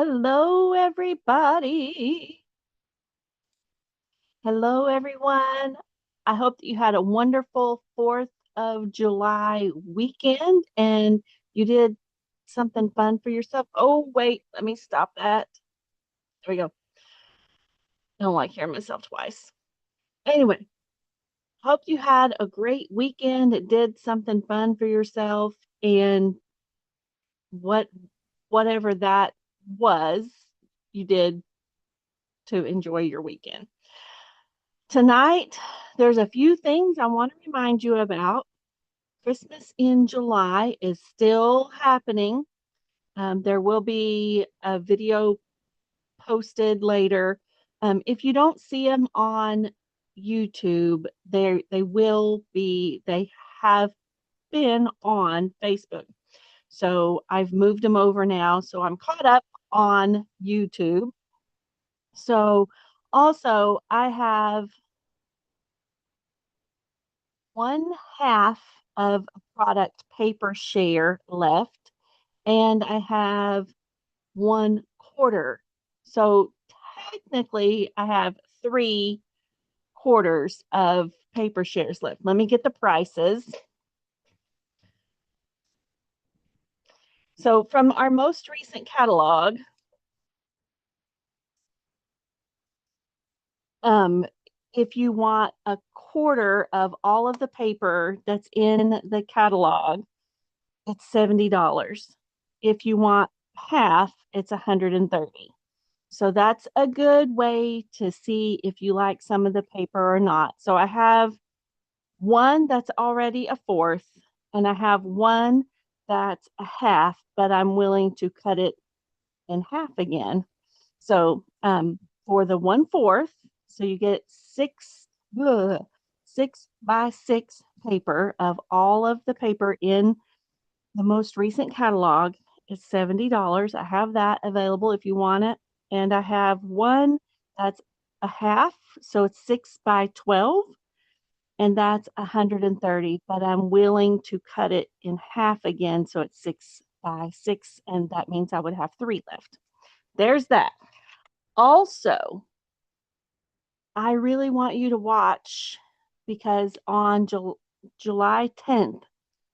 Hello, everybody. Hello, everyone. I hope that you had a wonderful 4th of July weekend and you did something fun for yourself. Oh, wait, let me stop that. There we go. I don't like hearing myself twice. Anyway, hope you had a great weekend, did something fun for yourself, and whatever that was, you did to enjoy your weekend. Tonight, there's a few things I want to remind you about. Christmas in July is still happening. There will be a video posted later. If you don't see them on YouTube, they have been on Facebook. So I've moved them over now. So I'm caught up on YouTube. So also I have 1/2 of a product paper share left, and I have 1/4. So technically, I have 3/4 of paper shares left. Let me get the prices. So from our most recent catalog, if you want 1/4 of all of the paper that's in the catalog, it's $70. If you want half, it's $130. So that's a good way to see if you like some of the paper or not. So I have one that's already a 1/4, and I have one that's a half, but I'm willing to cut it in half again. So for the 1/4, so you get 6x6 paper of all of the paper in the most recent catalog. Is $70. I have that available if you want it. And I have one that's a half, so it's 6x12, and that's $130. But I'm willing to cut it in half again, so it's 6x6, and that means I would have 3 left. There's that. Also, I really want you to watch, because on July 10th,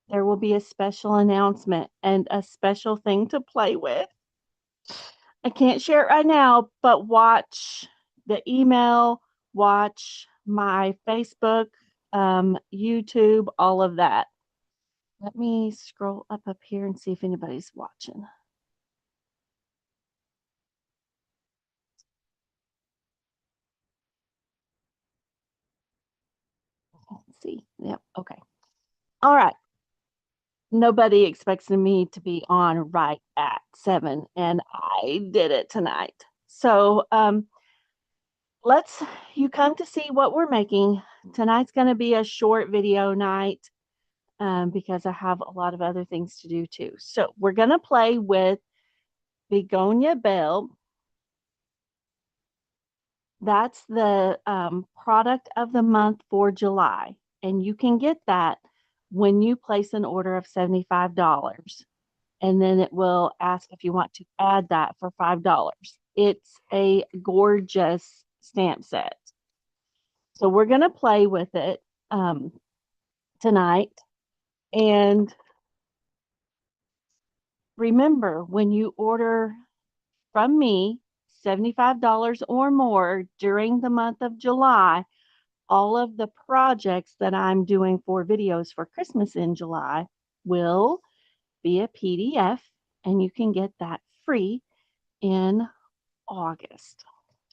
there will be a special announcement and a special thing to play with. I can't share it right now, but watch the email, watch my Facebook, YouTube, all of that. Let me scroll up here and see if anybody's watching. Let's see. Yep. Okay. All right. Nobody expects me to be on right at 7, and I did it tonight. So you come to see what we're making. Tonight's going to be a short video night because I have a lot of other things to do too. So we're going to play with Begonia Belle. That's the product of the month for July, and you can get that when you place an order of $75. And then it will ask if you want to add that for $5. It's a gorgeous stamp set. So we're going to play with it tonight. And remember, when you order from me $75 or more during the month of July, all of the projects that I'm doing for videos for Christmas in July will be a PDF, and you can get that free in August.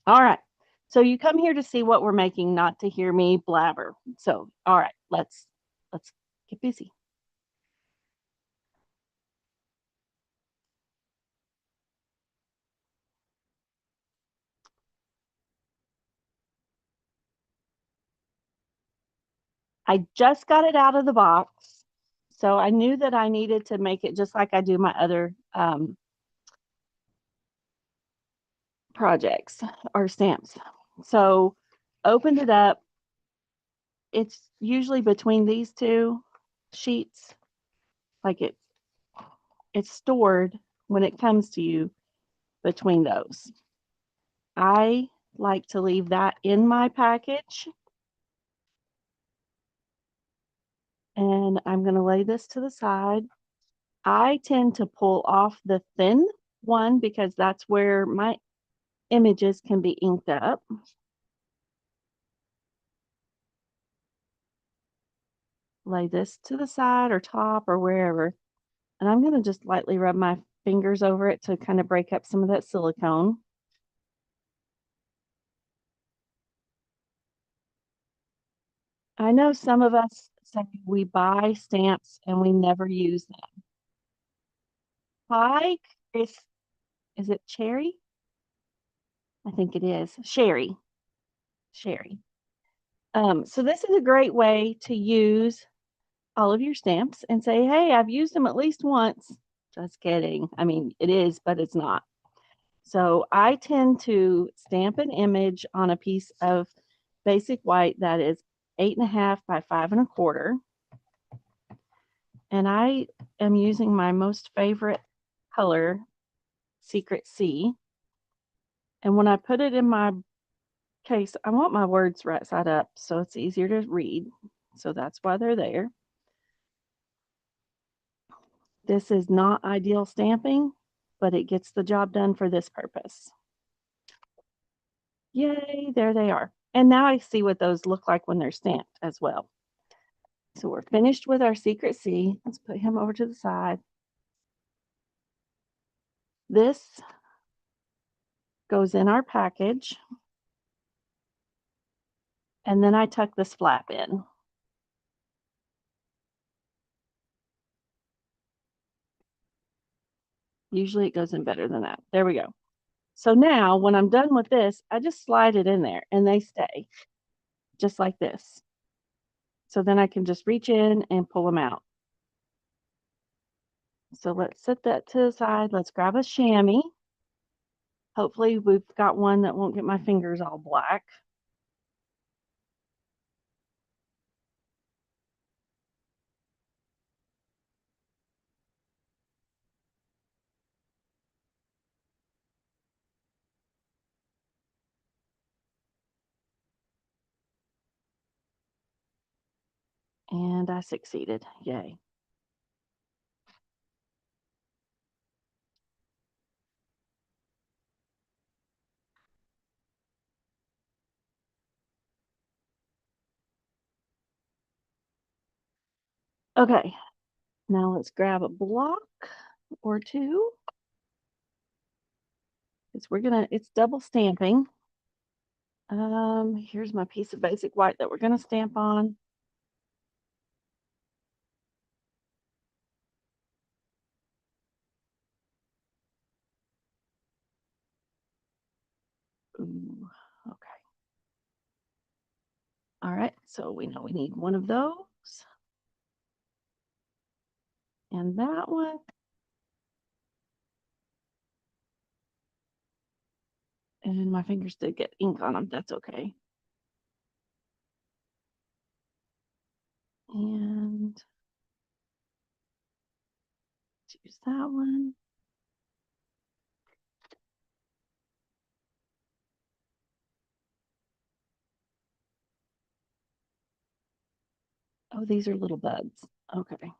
All right. So you come here to see what we're making, not to hear me blabber. So, all right, let's get busy. I just got it out of the box, so I knew that I needed to make it just like I do my other projects or stamps. So opened it up. It's usually between these two sheets, like it's stored when it comes to you. between those. I like to leave that in my package. And I'm going to lay this to the side. I tend to pull off the thin one because that's where my images can be inked up. Lay this to the side or top or wherever. And I'm going to just lightly rub my fingers over it to kind of break up some of that silicone. I know some of us say we buy stamps and we never use them. Hi, Chris. Is it Cherry? I think it is. Sherry. Sherry. So this is a great way to use all of your stamps and say, hey, I've used them at least once. Just kidding. I mean, it is, but it's not. So I tend to stamp an image on a piece of basic white that is 8.5 by 5.25. And I am using my most favorite color, Secret C. And when I put it in my case, I want my words right side up so it's easier to read. So that's why they're there. This is not ideal stamping, but it gets the job done for this purpose. Yay, there they are. And now I see what those look like when they're stamped as well. So we're finished with our Secret C. Let's put him over to the side. This goes in our package. And then I tuck this flap in. Usually it goes in better than that. There we go. So now when I'm done with this, I just slide it in there and they stay just like this. So then I can just reach in and pull them out. So let's set that to the side. Let's grab a chamois. Hopefully we've got one that won't get my fingers all black. And I succeeded. Yay. Okay, now let's grab a block or two. It's double stamping. Here's my piece of basic white that we're gonna stamp on. Ooh, okay. All right, so we know we need one of those. And that one. And my fingers did get ink on them. That's okay. And choose that one. Oh, these are little bugs. Okay.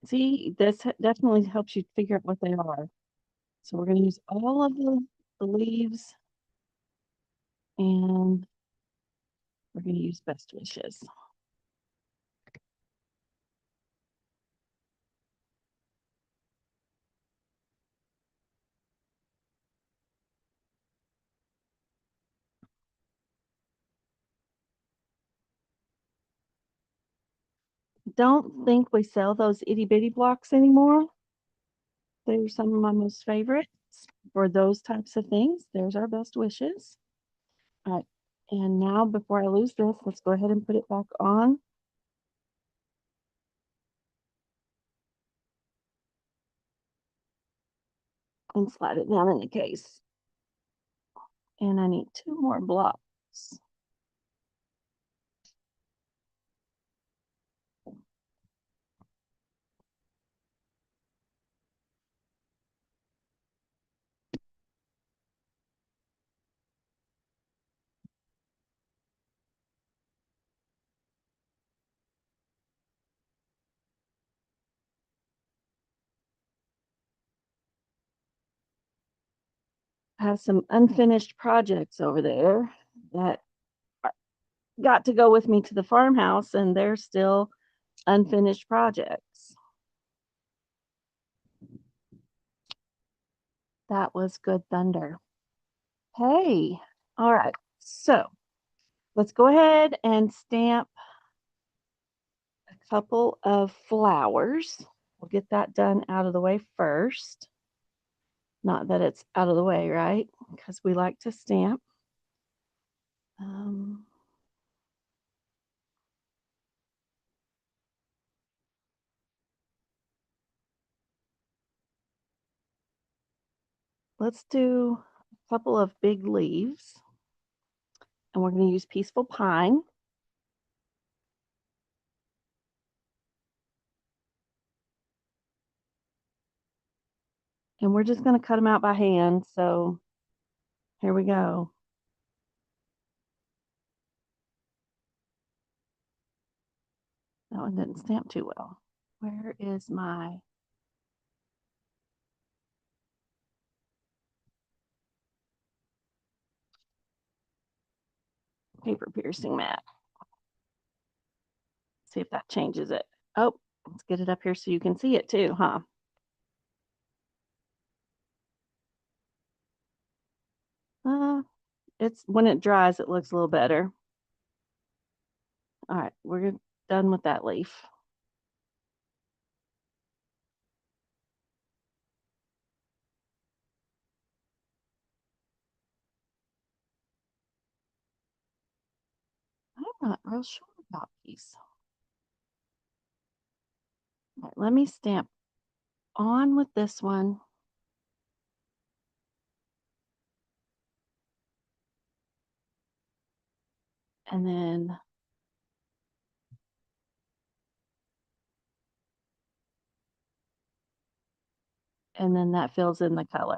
See, this definitely helps you figure out what they are. So we're going to use all of the leaves and we're going to use Best Wishes. Don't think we sell those itty bitty blocks anymore. They're some of my most favorites for those types of things. There's our Best Wishes. All right. And now before I lose this, let's go ahead and put it back on. And slide it down in the case. And I need two more blocks. have some unfinished projects over there that got to go with me to the farmhouse, and they're still unfinished projects. That was good thunder. Hey, all right. So let's go ahead and stamp a couple of flowers. We'll get that done out of the way first. Not that it's out of the way, right? Because we like to stamp. Um, let's do a couple of big leaves. And we're going to use Peaceful Pine. And we're just going to cut them out by hand. So here we go. That one didn't stamp too well. Where is my paper piercing mat? See if that changes it. Oh, let's get it up here so you can see it too, huh? It's when it dries, it looks a little better. All right, we're done with that leaf. I'm not real sure about these. All right, let me stamp on with this one. And then that fills in the color.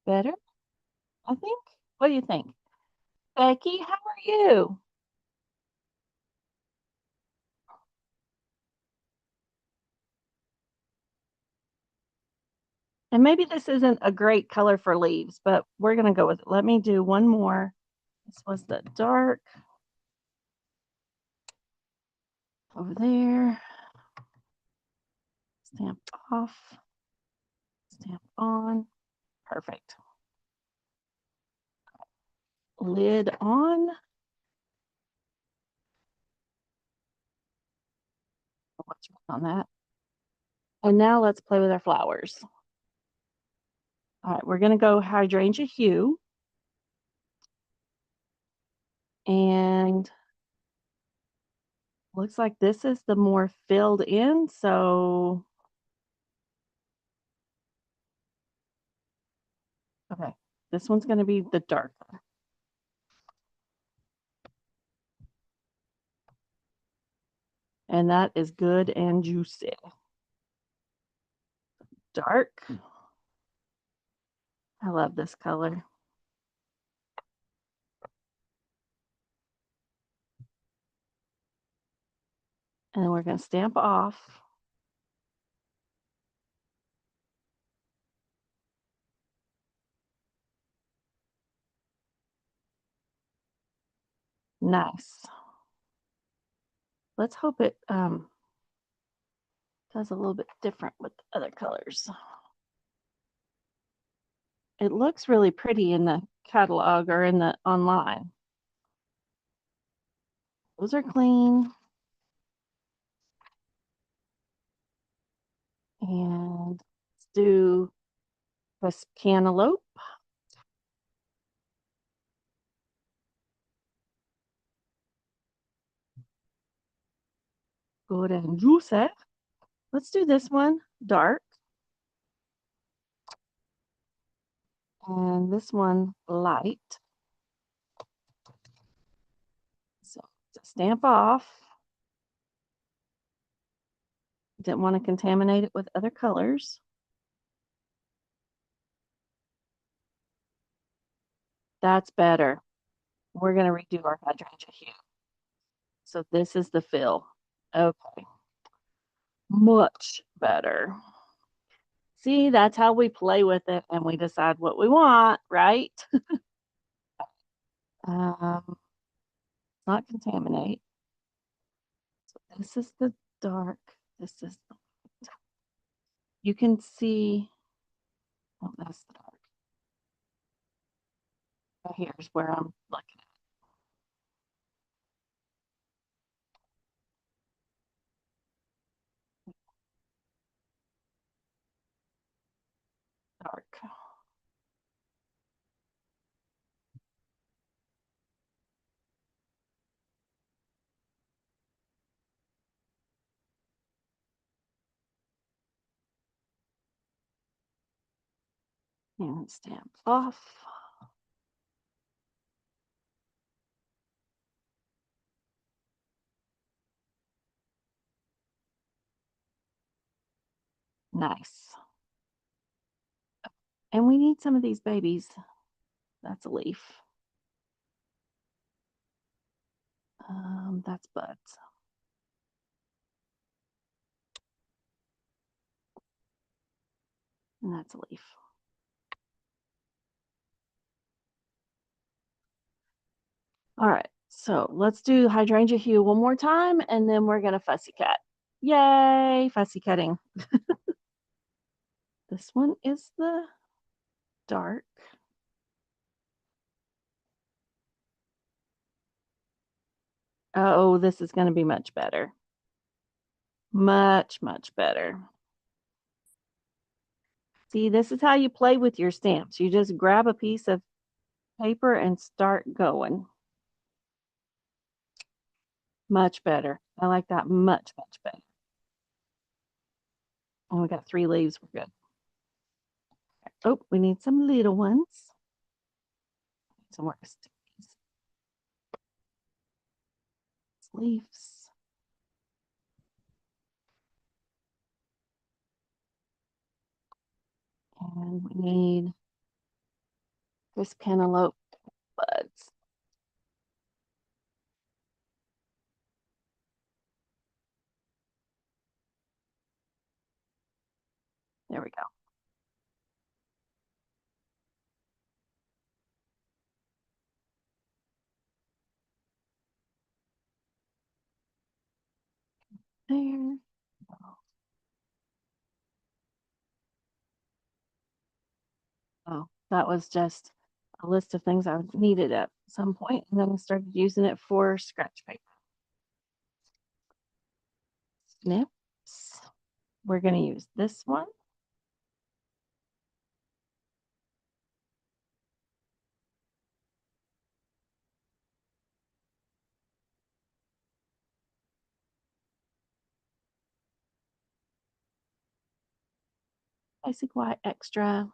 Better, I think. What do you think? Becky, how are you? And maybe this isn't a great color for leaves, but we're going to go with it. Let me do one more. This was the dark over there. Stamp off, stamp on. Perfect. Lid on. What's on that? And now let's play with our flowers. All right, we're going to go hydrangea hue. And looks like this is the more filled in. So, okay, this one's going to be the darker. And that is good and juicy. Dark. I love this color. And then we're going to stamp off. Nice. Let's hope it does a little bit different with the other colors. It looks really pretty in the catalog or in the online. Those are clean. And let's do this cantaloupe. Good and juicy. Let's do this one, dark. And this one, light. So stamp off. Didn't want to contaminate it with other colors. That's better. We're going to redo our hydrangea hue. So this is the fill. Okay. Much better. See, that's how we play with it and we decide what we want, right? Not contaminate. So this is the dark. This is the light. You can see, oh, that's the dark. Right here's where I'm looking at dark. And stamp off. Nice. And we need some of these babies. That's a leaf. That's buds. And that's a leaf. All right, so let's do hydrangea hue one more time, and then we're gonna fussy cut. Yay, fussy cutting. This one is the dark. Oh, this is gonna be much better. Much, much better. See, this is how you play with your stamps. You just grab a piece of paper and start going. Much better. I like that much, much better. And we got 3 leaves. We're good. Oh, we need some little ones. Some more stickies. Leaves. And we need this cantaloupe buds. There we go. There. Oh, that was just a list of things I needed at some point, and then I started using it for scratch paper. Snips. We're going to use this one. Basic white extra.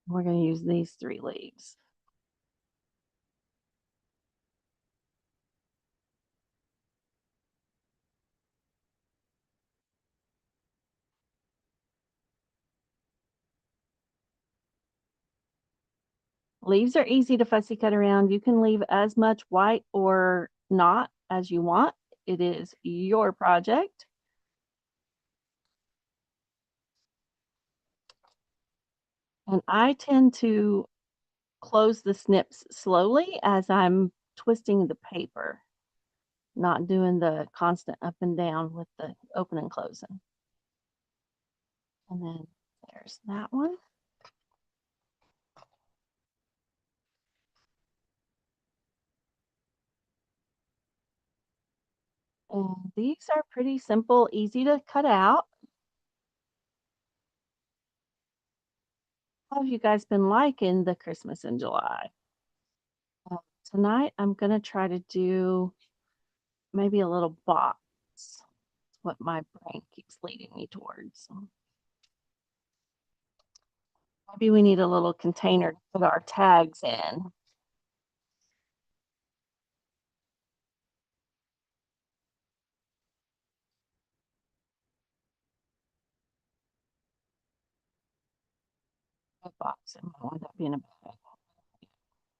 We're going to use these 3 leaves. Leaves are easy to fussy cut around. You can leave as much white or not as you want. It is your project. And I tend to close the snips slowly as I'm twisting the paper, not doing the constant up and down with the open and closing. And then there's that one. And these are pretty simple, easy to cut out. How have you guys been liking the Christmas in July? Tonight, I'm going to try to do maybe a little box. That's what my brain keeps leading me towards. Maybe we need a little container to put our tags in. a box. It might wind up being a bag.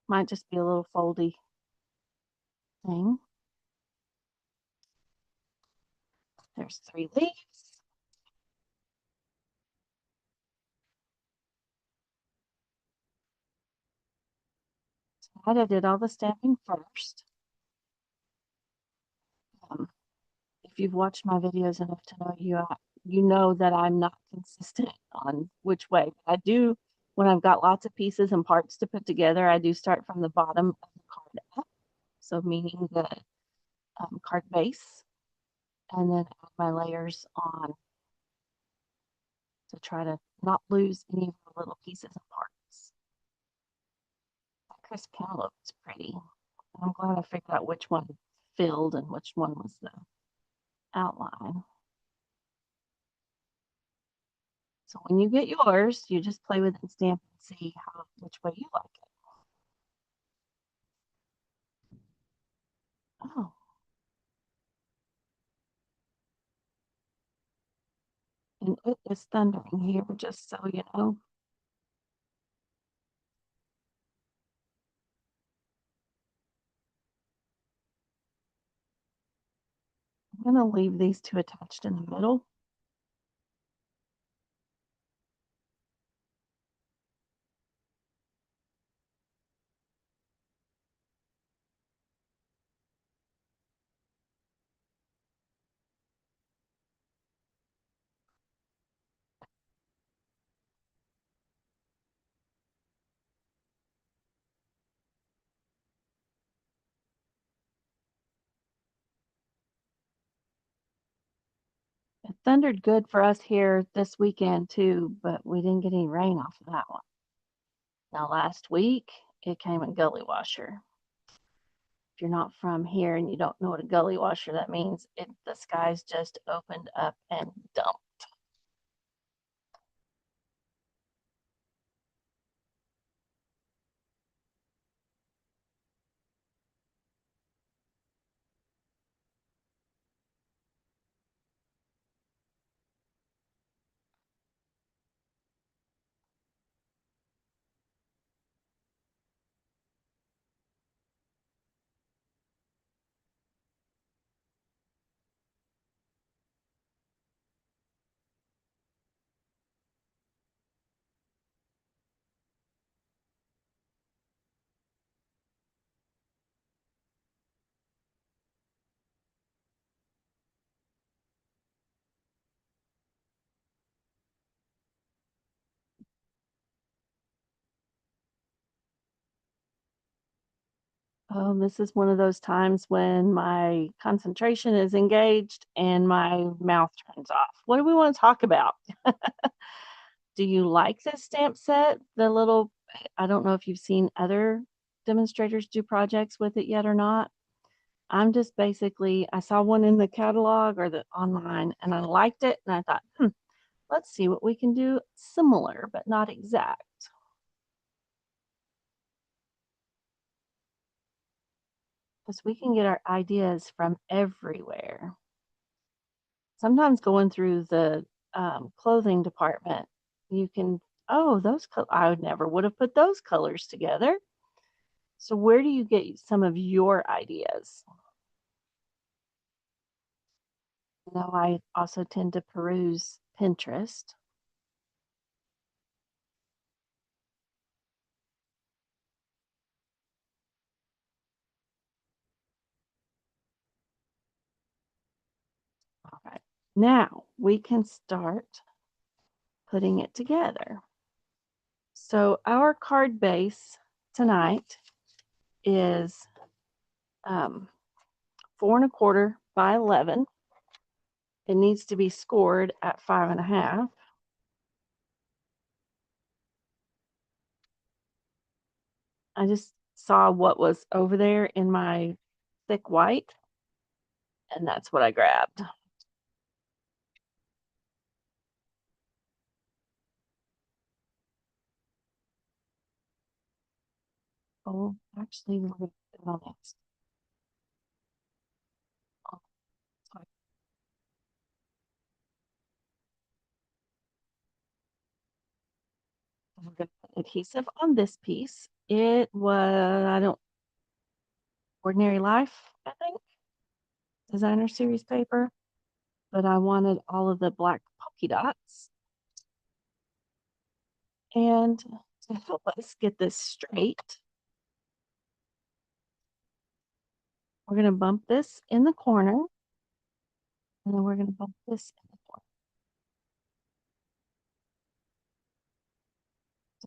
Might just be a little foldy thing. There's 3 leaves. Tonight I did all the stamping first. If you've watched my videos enough to know you know that I'm not consistent on which way. But I do, when I've got lots of pieces and parts to put together, I do start from the bottom of the card up. So meaning the card base, and then add my layers on to try to not lose any of the little pieces and parts. That crisp cantaloupe is pretty. I'm glad I figured out which one filled and which one was the outline. So when you get yours, you just play with it and stamp and see which way you like it. Oh, and it is thundering here, just so you know. I'm going to leave these 2 attached in the middle. It thundered good for us here this weekend too, but we didn't get any rain off of that one. Now last week, it came a gully washer. If you're not from here and you don't know what a gully washer, that means the skies just opened up and dumped. Oh, this is one of those times when my concentration is engaged and my mouth turns off. What do we want to talk about? Do you like this stamp set? I don't know if you've seen other demonstrators do projects with it yet or not. I'm just basically, I saw one in the catalog or the online and I liked it and I thought, let's see what we can do similar, but not exact. Because we can get our ideas from everywhere. Sometimes going through the clothing department, you can, oh, I would never would have put those colors together. So where do you get some of your ideas? Now, I also tend to peruse Pinterest. All right, now we can start putting it together. So our card base tonight is 4¼ by 11. It needs to be scored at 5½. I just saw what was over there in my thick white, and that's what I grabbed. Oh, actually, we're going to put it on next. Oh, sorry. We're going to adhesive on this piece. It was, I don't, Ordinary Life, I think, designer series paper, but I wanted all of the black polka dots. And to help us get this straight, we're going to bump this in the corner, and then we're going to bump this in the corner.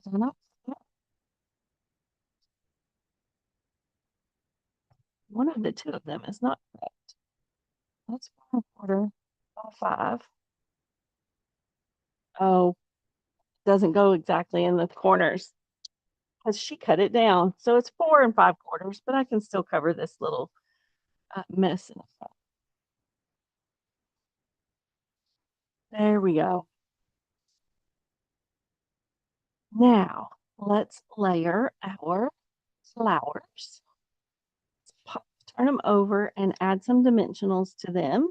Did I not? One of the two of them is not correct. That's 4 1/4 by 5. Oh, doesn't go exactly in the corners because she cut it down. So it's 4 5/4, but I can still cover this little mess in the front. There we go. Now let's layer our flowers. Turn them over and add some dimensionals to them.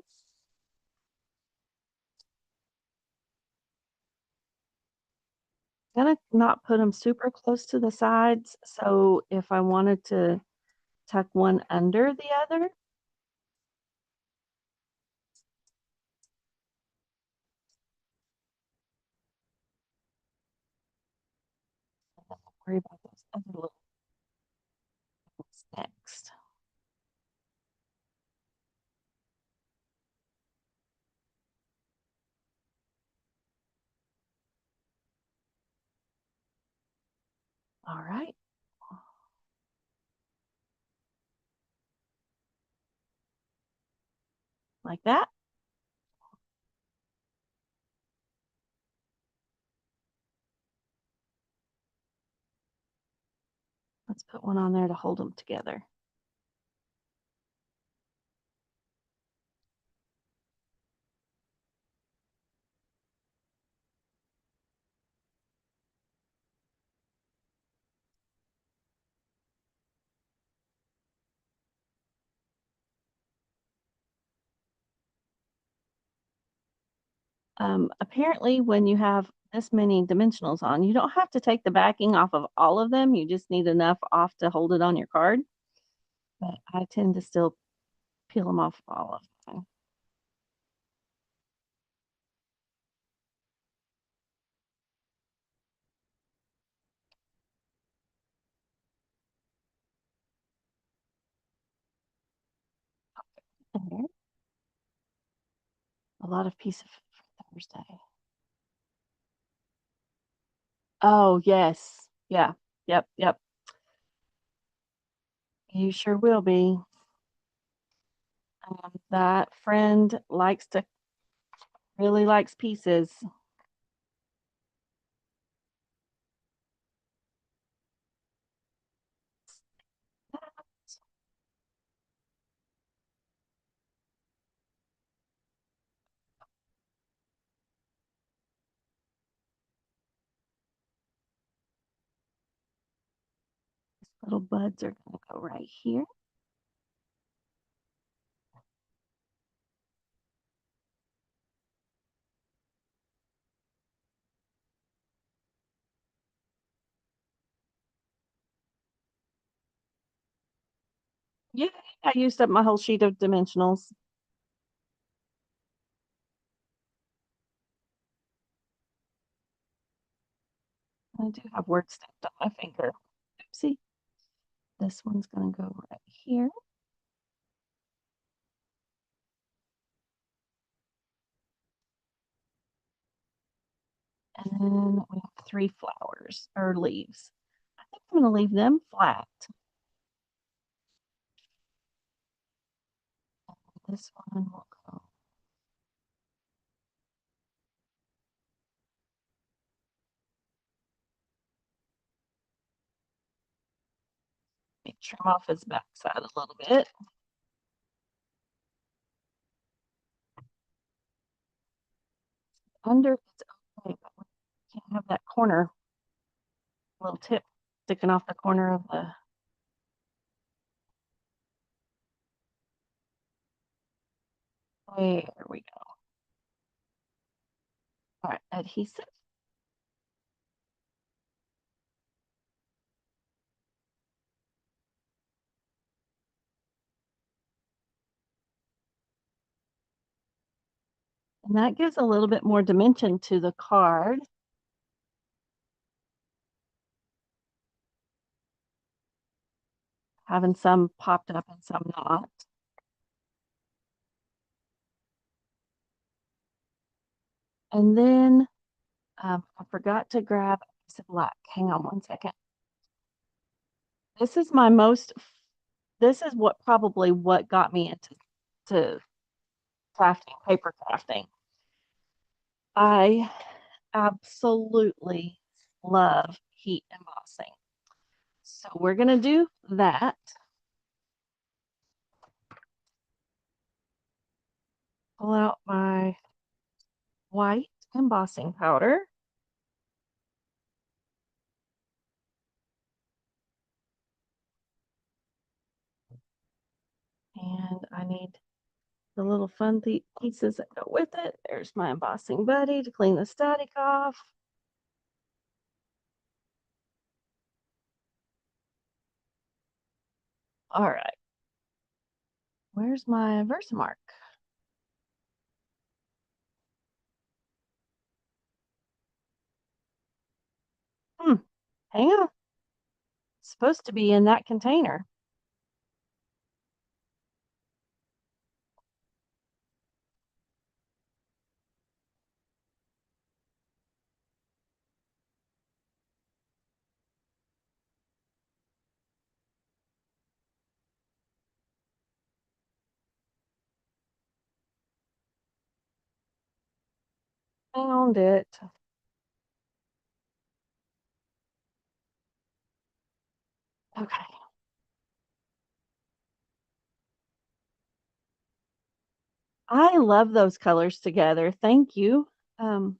Gonna not put them super close to the sides. So if I wanted to tuck one under the other, don't worry about those other little things next. All right. Like that. Let's put one on there to hold them together. Apparently, when you have this many dimensionals on, you don't have to take the backing off of all of them. You just need enough off to hold it on your card. But I tend to still peel them off all of them. There. A lot of pieces for Thursday. Oh, yes. Yeah. Yep. Yep. You sure will be. That friend really likes pieces. Little buds are going to go right here. Yeah, I used up my whole sheet of dimensionals. I do have word stamped on my finger. Oopsie. This one's going to go right here. And then we have 3 flowers or leaves. I think I'm going to leave them flat. This one will go. Let me trim off his backside a little bit. Under it's okay, but we can't have that corner little tip sticking off the corner of the. There we go. All right, adhesive. And that gives a little bit more dimension to the card. Having some popped up and some not. And then I forgot to grab a piece of black. Hang on one second. This is my most, this is what got me into crafting, paper crafting. I absolutely love heat embossing. So we're going to do that. Pull out my white embossing powder. And I need the little fun pieces that go with it. There's my embossing buddy to clean the static off. All right. Where's my Versamark? Hmm. Hang on. It's supposed to be in that container. Found it. Okay. I love those colors together. Thank you. Um,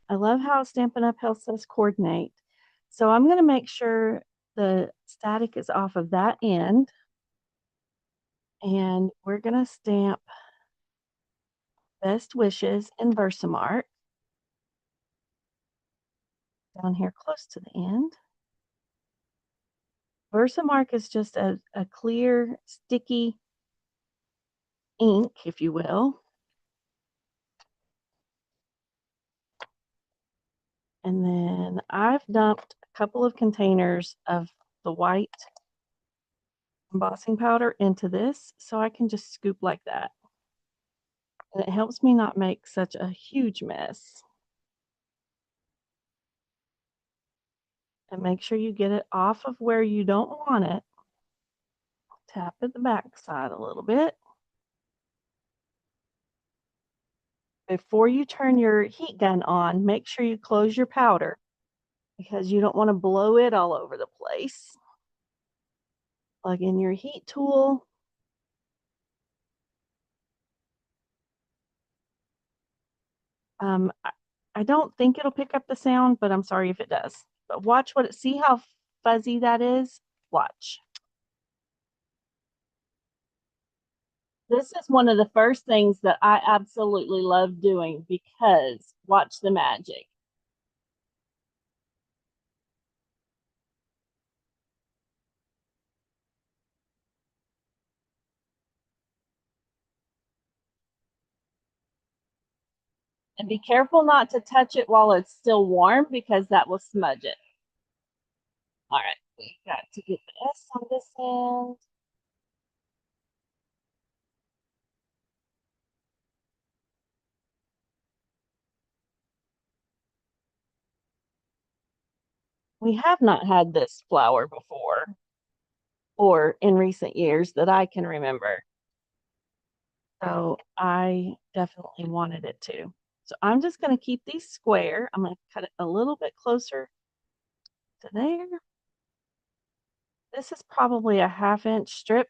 I love how Stampin' Up! Helps us coordinate. So I'm going to make sure the static is off of that end. And we're going to stamp Best Wishes in Versamark down here close to the end. Versamark is just a clear, sticky ink, if you will. And then I've dumped a couple of containers of the white embossing powder into this so I can just scoop like that. And it helps me not make such a huge mess. And make sure you get it off of where you don't want it. Tap at the back side a little bit. Before you turn your heat gun on, make sure you close your powder because you don't want to blow it all over the place. Plug in your heat tool. I don't think it'll pick up the sound, but I'm sorry if it does. But watch see how fuzzy that is? Watch. This is one of the first things that I absolutely love doing because watch the magic. And be careful not to touch it while it's still warm because that will smudge it. All right, we got to get the S on this end. We have not had this flower before or in recent years that I can remember. So I definitely wanted it to. So I'm just going to keep these square. I'm going to cut it a little bit closer to there. This is probably a 1/2 inch strip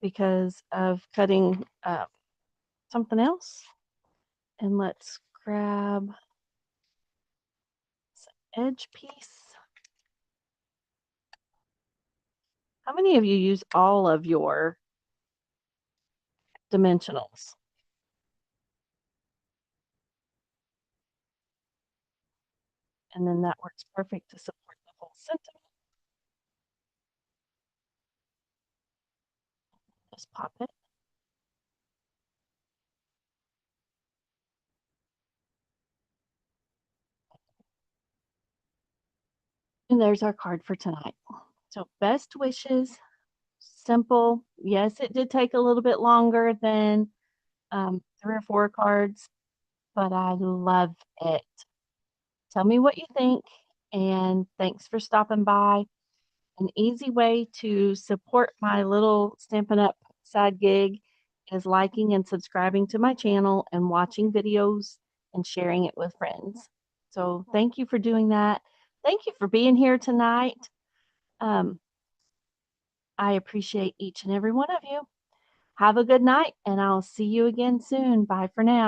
because of cutting something else. And let's grab some edge piece. How many of you use all of your dimensionals? And then that works perfect to support the whole sentiment. Just pop it. And there's our card for tonight. So best wishes, simple. Yes, it did take a little bit longer than 3 or 4 cards, but I love it. Tell me what you think, and thanks for stopping by. An easy way to support my little Stampin' Up! Side gig is liking and subscribing to my channel and watching videos and sharing it with friends. So thank you for doing that. Thank you for being here tonight. Um, I appreciate each and every one of you. Have a good night, and I'll see you again soon. Bye for now.